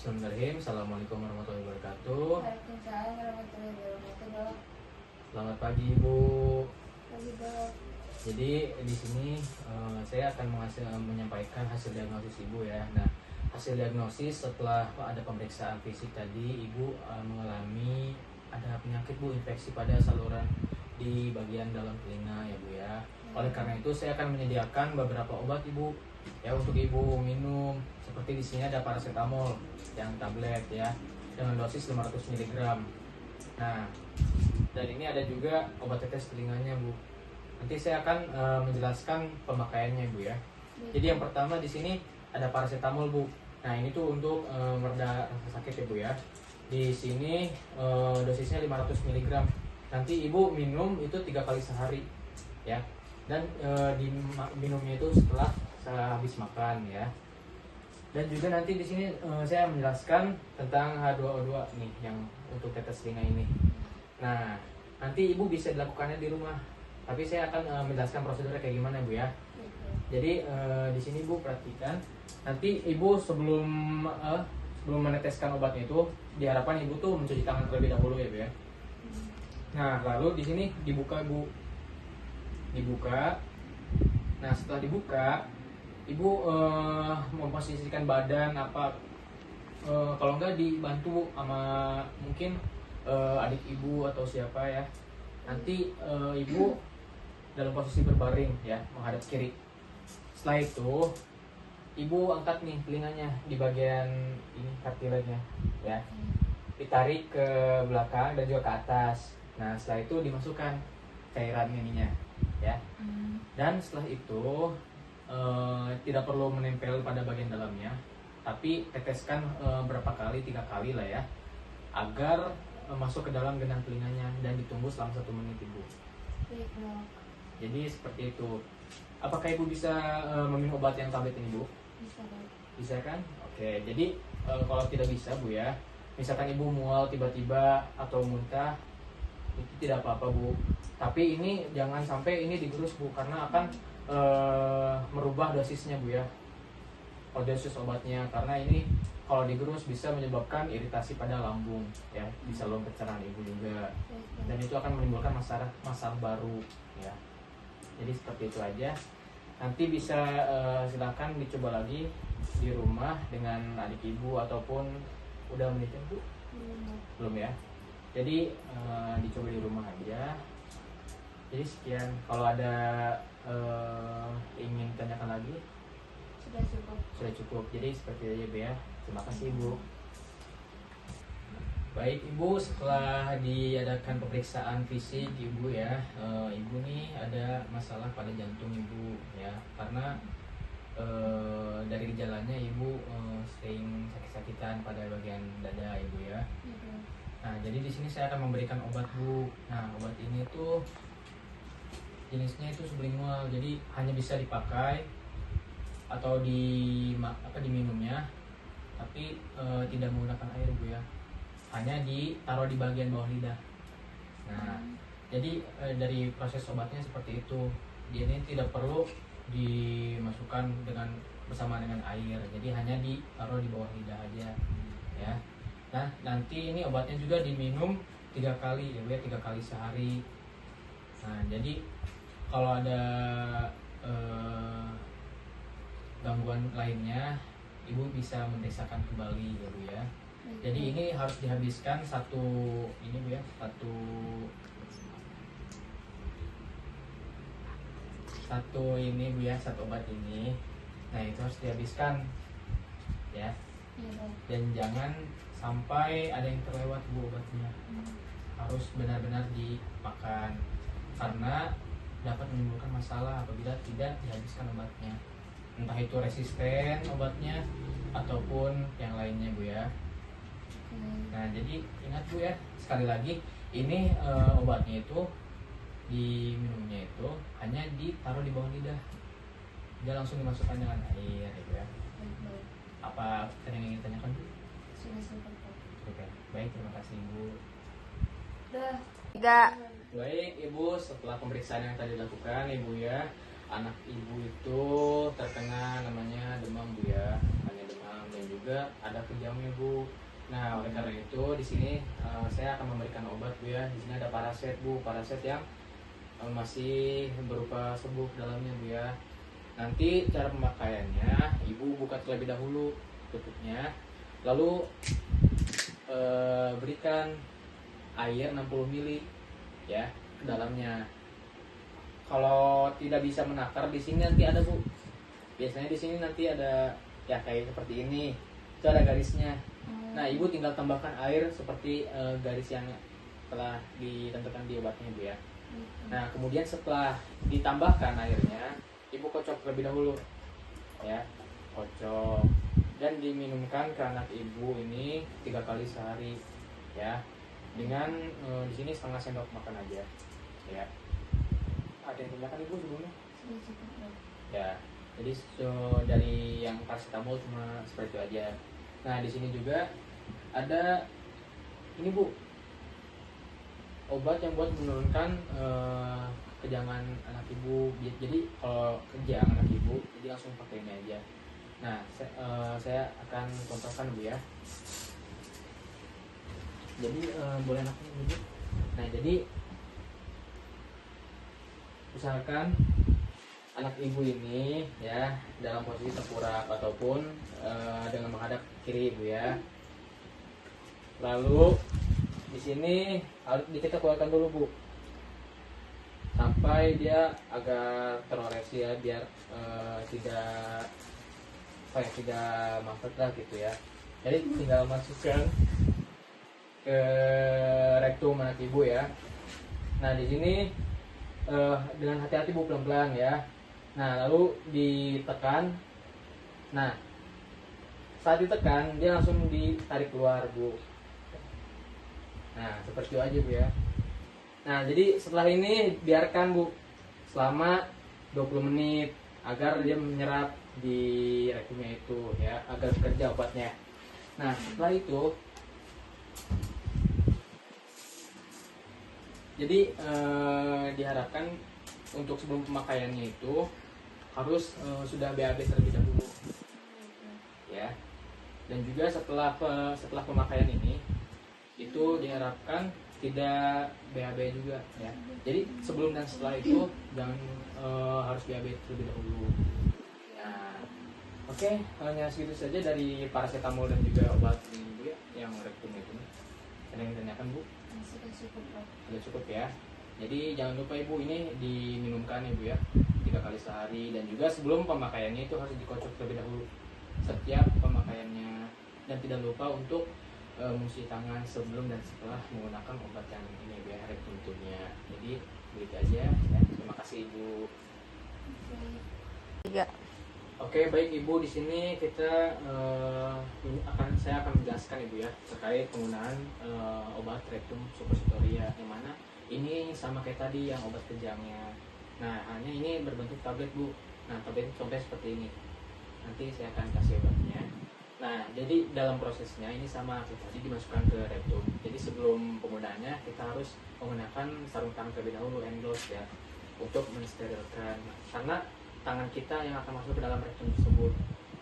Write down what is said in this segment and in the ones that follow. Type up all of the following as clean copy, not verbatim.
Bismillahirrahmanirrahim. Assalamualaikum warahmatullahi wabarakatuh. Waalaikumsalam warahmatullahi wabarakatuh, Dok. Selamat pagi Ibu. Pagi, Dok. Jadi di sini saya akan menyampaikan hasil diagnosis Ibu ya. Nah, hasil diagnosis setelah ada pemeriksaan fisik tadi, Ibu mengalami ada penyakit Bu, infeksi pada saluran di bagian dalam telinga ya Bu ya. Oleh karena itu saya akan menyediakan beberapa obat Ibu ya untuk Ibu minum. Seperti di sini ada paracetamol yang tablet ya dengan dosis 500 mg. Nah, dan ini ada juga obat tetes telinganya Bu. Nanti saya akan menjelaskan pemakaiannya Bu ya. Jadi yang pertama di sini ada paracetamol Bu. Nah, ini tuh untuk mereda rasa sakit ya Bu ya. Di sini dosisnya 500 mg. Nanti Ibu minum itu 3 kali sehari ya. Dan diminumnya itu setelah habis makan ya. Dan juga nanti di sini saya menjelaskan tentang H2O2 nih yang untuk tetes telinga ini. Nah, nanti Ibu bisa dilakukannya di rumah. Tapi saya akan menjelaskan prosedurnya kayak gimana Bu ya. Jadi di sini Bu perhatikan. Nanti Ibu sebelum meneteskan obatnya itu diharapkan Ibu tuh mencuci tangan terlebih dahulu ya Bu ya. Nah, lalu di sini dibuka Bu. Dibuka. Nah, setelah dibuka, Ibu memposisikan badan apa kalau enggak dibantu sama mungkin adik Ibu atau siapa ya. Nanti Ibu dalam posisi berbaring ya, menghadap kiri. Setelah itu Ibu angkat nih telinganya di bagian ini kartilennya ya. Ditarik ke belakang dan juga ke atas. Nah, setelah itu dimasukkan cairan ininya ya. Dan setelah itu tidak perlu menempel pada bagian dalamnya, tapi teteskan berapa kali, 3 kali lah ya, agar masuk ke dalam gendang telinganya dan ditunggu selama 1 menit Ibu. Jadi seperti itu. Apakah Ibu bisa meminum obat yang tablet ini Bu? Bisa, Dok. Bisa kan? Oke. Jadi kalau tidak bisa Bu ya, misalkan Ibu mual tiba-tiba atau muntah, itu tidak apa-apa Bu. Tapi ini jangan sampai ini digerus Bu, karena akan merubah dosisnya Bu ya, dosis obatnya, karena ini kalau digerus bisa menyebabkan iritasi pada lambung ya, di saluran pencernaan Ibu juga, dan itu akan menimbulkan masalah baru ya. Jadi seperti itu aja. Nanti bisa silakan dicoba lagi di rumah dengan adik Ibu, ataupun udah menikah Bu? Belum ya. Jadi dicoba di rumah aja. Jadi sekian. Kalau ada ingin tanyakan lagi? Sudah cukup. Sudah cukup. Jadi seperti itu aja Bu ya. Terima kasih Ibu. Baik Ibu, setelah diadakan pemeriksaan fisik Ibu ya, Ibu nih ada masalah pada jantung Ibu ya, karena dari gejalanya Ibu sering sakit-sakitan pada bagian dada Ibu ya. Nah, jadi di sini saya akan memberikan obat Bu. Nah, obat ini tuh jenisnya itu sublingual, jadi hanya bisa dipakai atau diminumnya, tapi tidak menggunakan air Bu ya. Hanya ditaruh di bagian bawah lidah. Nah, jadi dari proses obatnya seperti itu. Dia ini tidak perlu dimasukkan bersama dengan air. Jadi hanya ditaruh di bawah lidah aja ya. Nah, nanti ini obatnya juga diminum 3 kali ya, 3 kali sehari. Nah, jadi kalau ada gangguan lainnya, Ibu bisa memeriksakan kembali ya Bu ya. Jadi ini harus dihabiskan satu Bu ya, satu obat ini. Nah, itu harus dihabiskan ya. Dan jangan sampai ada yang terlewat Bu obatnya. Harus benar-benar dimakan, karena dapat menimbulkan masalah apabila tidak dihabiskan obatnya. Entah itu resisten obatnya ataupun yang lainnya Bu ya. Nah, jadi ingat Bu ya, sekali lagi ini obatnya itu diminumnya itu hanya ditaruh di bawah lidah, tidak langsung dimasukkan dengan air ya Bu ya. Apa ada yang ingin tanyakan Bu? Sudah cukup. Oke, baik, terima kasih Ibu. Dah. 3. Baik Ibu, setelah pemeriksaan yang tadi dilakukan Ibu ya, anak Ibu itu terkena namanya demam Bu ya, hanya demam dan juga juga ada kejamnya Bu. Nah oleh karena itu di sini saya akan memberikan obat Bu ya. Di sini ada paraset Bu, paraset yang masih berupa serbuk dalamnya Bu ya. Nanti cara pemakaiannya Ibu buka terlebih dahulu tutupnya, lalu berikan air 60 ml ya ke dalamnya. Kalau tidak bisa menakar di sini nanti ada Bu. Biasanya di sini nanti ada ya kayak seperti ini. Itu ada garisnya. Nah, Ibu tinggal tambahkan air seperti garis yang telah ditentukan di obatnya Bu ya. Nah, kemudian setelah ditambahkan airnya, Ibu kocok terlebih dahulu. Ya, kocok dan diminumkan ke anak Ibu ini 3 kali sehari ya. Dengan di sini setengah sendok makan aja. Ya. Ada yang ditanyakan Ibu sebelumnya? Sudah cukup dok. Ya. Jadi dari yang paracetamol cuma seperti itu aja. Nah, di sini juga ada ini Bu, obat yang buat menurunkan kejangan anak Ibu. Jadi kalau kejang anak Ibu, jadi langsung pakai ini aja. Nah, saya akan contohkan Bu ya. Jadi boleh anaknya duduk. Nah, jadi usahakan anak Ibu ini ya dalam posisi tengkurap ataupun dengan menghadap kiri Bu ya. Lalu di sini harus kita keluarkan dulu Bu, sampai dia agak teroresi ya, biar tidak mampet lah gitu ya. Jadi tinggal masukkan ke rektum anak Ibu ya. Nah di sini dengan hati-hati Bu, pelan-pelan ya. Nah lalu ditekan. Nah saat ditekan dia langsung ditarik keluar Bu. Nah seperti itu aja Bu ya. Nah jadi setelah ini biarkan Bu selama 20 menit agar dia menyerap di rektumnya itu ya, agar bekerja obatnya. Nah setelah itu jadi diharapkan untuk sebelum pemakaiannya itu harus sudah BAB terlebih dahulu ya. Dan juga setelah pemakaian ini itu diharapkan tidak BAB juga ya. Jadi sebelum dan setelah itu jangan harus BAB terlebih dahulu. Nah, oke, hanya segitu saja dari paracetamol dan juga obat ini Bu ya, yang rektum itu. Ada yang ditanyakan Bu? Sudah cukup dok. Sudah cukup ya. Jadi jangan lupa Ibu ini diminumkan Ibu ya 3 kali sehari, dan juga sebelum pemakaiannya itu harus dikocok terlebih dahulu setiap pemakaiannya, dan tidak lupa untuk mencuci tangan sebelum dan setelah menggunakan obat yang ini biar tentunya. Jadi begitu aja ya. Terima kasih Ibu. Tiga. Oke, baik Ibu, di sini kita saya akan menjelaskan Ibu ya terkait penggunaan obat rektum suppositoria, yang mana ini sama kayak tadi yang obat kejangnya. Nah, hanya ini berbentuk tablet Bu. Nah, tablet contohnya seperti ini. Nanti saya akan kasih obatnya. Nah, jadi dalam prosesnya ini sama kayak tadi, dimasukkan ke rektum. Jadi sebelum penggunaannya kita harus menggunakan sarung tangan terlebih dahulu, hand gloves ya, untuk mensterilkan. Karena tangan kita yang akan masuk ke dalam rektum tersebut.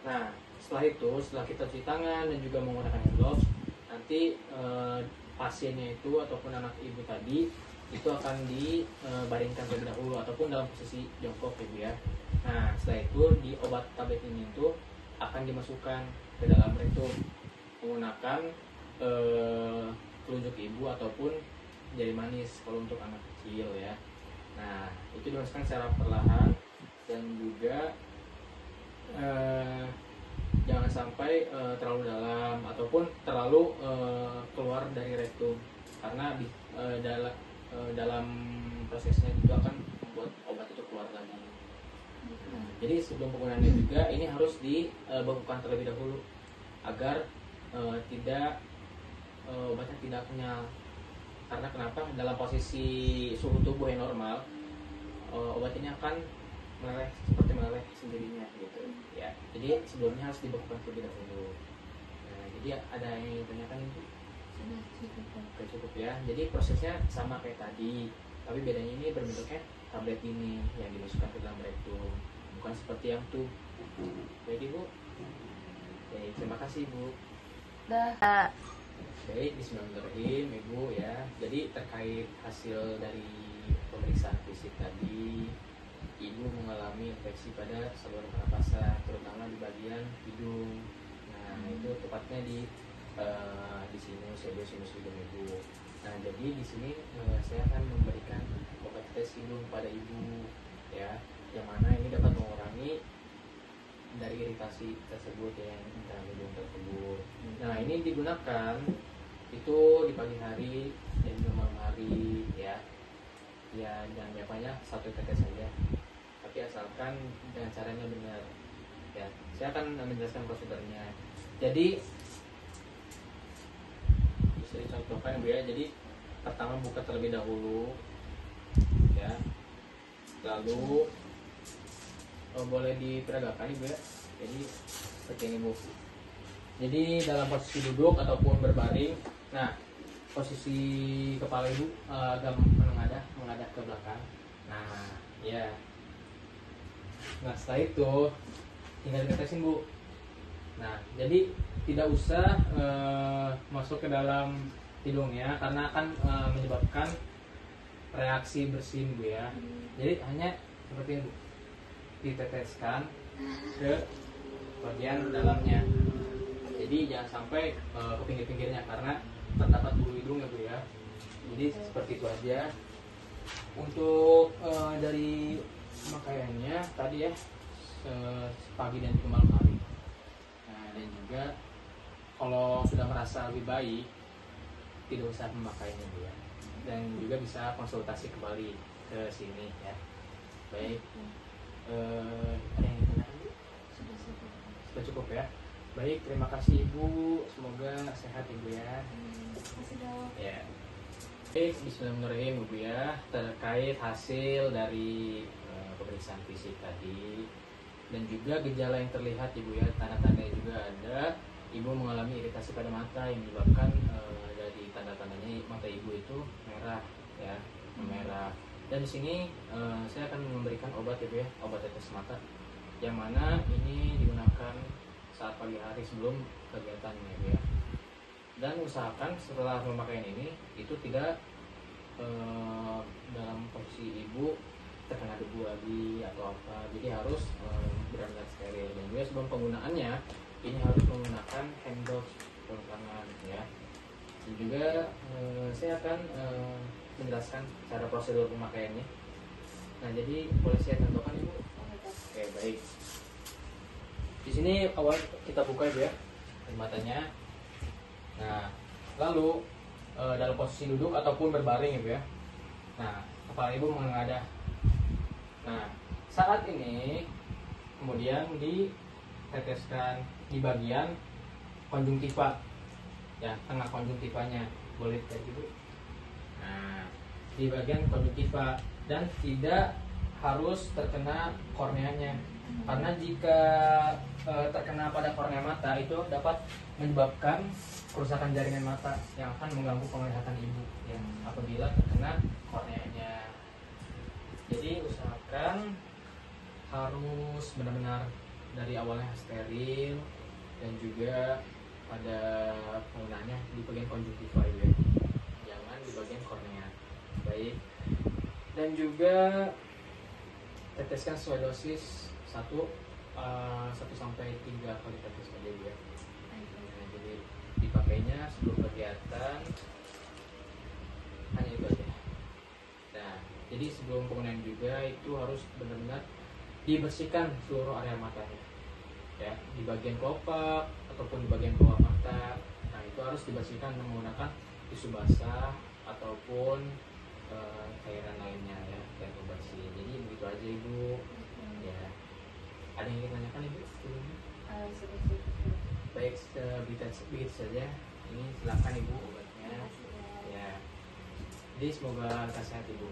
Nah, setelah kita cuci tangan dan juga menggunakan hand gloves, nanti pasiennya itu ataupun anak Ibu tadi itu akan dibaringkan terlebih dahulu ataupun dalam posisi jongkok Ibu ya. Nah, setelah itu di obat tablet ini itu akan dimasukkan ke dalam rektum menggunakan telunjuk Ibu ataupun jari manis kalau untuk anak kecil ya. Nah, itu dimasukkan secara perlahan, dan juga jangan sampai terlalu dalam ataupun terlalu keluar dari rektum, karena dalam prosesnya juga akan membuat obat itu keluar lagi. Jadi sebelum penggunaannya juga ini harus dibekukan terlebih dahulu agar obatnya tidak kenyal. Karena kenapa? Dalam posisi suhu tubuh yang normal, obat ini akan meleleh sendirinya gitu ya. Jadi sebelumnya harus dibekukan terlebih dahulu. Nah, jadi ada yang ditanyakan itu? Sudah cukup dok. Oke, cukup ya. Jadi prosesnya sama kayak tadi, tapi bedanya ini berbentuknya tablet ini yang dimasukkan ke dalam rektum, bukan seperti yang tuh. Baik Ibu. Oke. Baik, terima kasih Ibu. Dah. Baik, bismillahirrahmanirrahim Ibu ya. Jadi terkait hasil dari pemeriksaan fisik tadi, Ibu mengalami infeksi pada saluran pernapasan, terutama di bagian hidung. Nah, itu tepatnya di sinus, sinus hidung Ibu. Nah, jadi di sini saya akan memberikan obat tetes hidung pada Ibu ya, yang mana ini dapat mengurangi dari iritasi tersebut ya, dalam hidung tersebut. Nah, ini digunakan itu di pagi hari dan di malam hari ya. Ya, jangan banyak, satu tetes saja. Tapi asalkan dengan caranya benar. Ya, saya akan menjelaskan prosedurnya. Jadi bisa dicontohkan Bu ya. Jadi pertama buka terlebih dahulu ya. Lalu boleh diperagakan Ibu ya. Jadi seperti ini Bu. Jadi dalam posisi duduk ataupun berbaring. Nah, posisi kepala Ibu agak mengadah ke belakang. Nah, ya. Nah, setelah itu tinggal ditetesin Bu. Nah, jadi tidak usah masuk ke dalam hidungnya karena akan menyebabkan reaksi bersin Bu ya. Jadi hanya seperti ini Bu. Diteteskan ke bagian dalamnya. Jadi jangan sampai ke pinggir-pinggirnya karena terdapat bulu hidung ya Bu ya. Jadi seperti itu aja. Untuk dari pemakaiannya tadi ya, pagi dan malam hari. Nah, dan juga kalau sudah merasa lebih baik, tidak usah memakainya Bu ya. Dan juga bisa konsultasi kembali ke sini ya. Baik. Ada yang ditanyakan Bu? Sudah cukup ya. Baik, terima kasih Ibu. Semoga sehat Ibu ya. Ya. Baik, bismillahirrahmanirrahim Ibu ya. Terkait hasil dari pemeriksaan fisik tadi dan juga gejala yang terlihat Ibu ya, tanda-tanda juga ada. Ibu mengalami iritasi pada mata yang menyebabkan dari tanda-tandanya mata Ibu itu merah ya, merah. Dan di sini saya akan memberikan obat Ibu ya, obat tetes mata yang mana ini digunakan saat pagi hari sebelum kegiatannya ya. Dan usahakan setelah pemakaian ini itu tidak dalam posisi Ibu terkena debu lagi atau apa. Jadi harus benar-benar steril. Dan juga sebelum penggunaannya ini harus menggunakan hand gloves tangan ya. Dan juga saya akan menjelaskan cara prosedur pemakaiannya. Nah, jadi boleh saya contohkan Ibu? Oke, baik. Di sini awal kita buka ya matanya. Nah, lalu dalam posisi duduk ataupun berbaring ya. Nah, kepala Ibu mengadah. Nah, saat ini kemudian diteteskan di bagian konjungtiva ya, tengah konjungtivanya, boleh kayak gitu. Nah, di bagian konjungtiva dan tidak harus terkena korneanya. Karena jika terkena pada kornea mata itu dapat menyebabkan kerusakan jaringan mata yang akan mengganggu penglihatan Ibu ya, apabila terkena korneanya. Jadi usahakan harus benar-benar dari awalnya steril dan juga pada penggunaannya di bagian konjungtiva ya, jangan di bagian kornea. Baik. Dan juga teteskan sesuai dosis 1 sampai 3 kali tetes saja ya. Nah, jadi dipakainya sebelum kegiatan hanya itu aja. Nah, jadi sebelum penggunaan juga itu harus benar-benar dibersihkan seluruh area matanya ya, di bagian kelopak ataupun di bagian bawah mata. Nah, itu harus dibersihkan menggunakan tisu basah ataupun cairan lainnya ya, kayak pembersih. Jadi begitu aja Ibu ya. Ada yang ingin tanyakan Ibu sebelumnya? Baik, begitu saja. Ini silakan Ibu obatnya ya. Jadi semoga lekas sehat Ibu.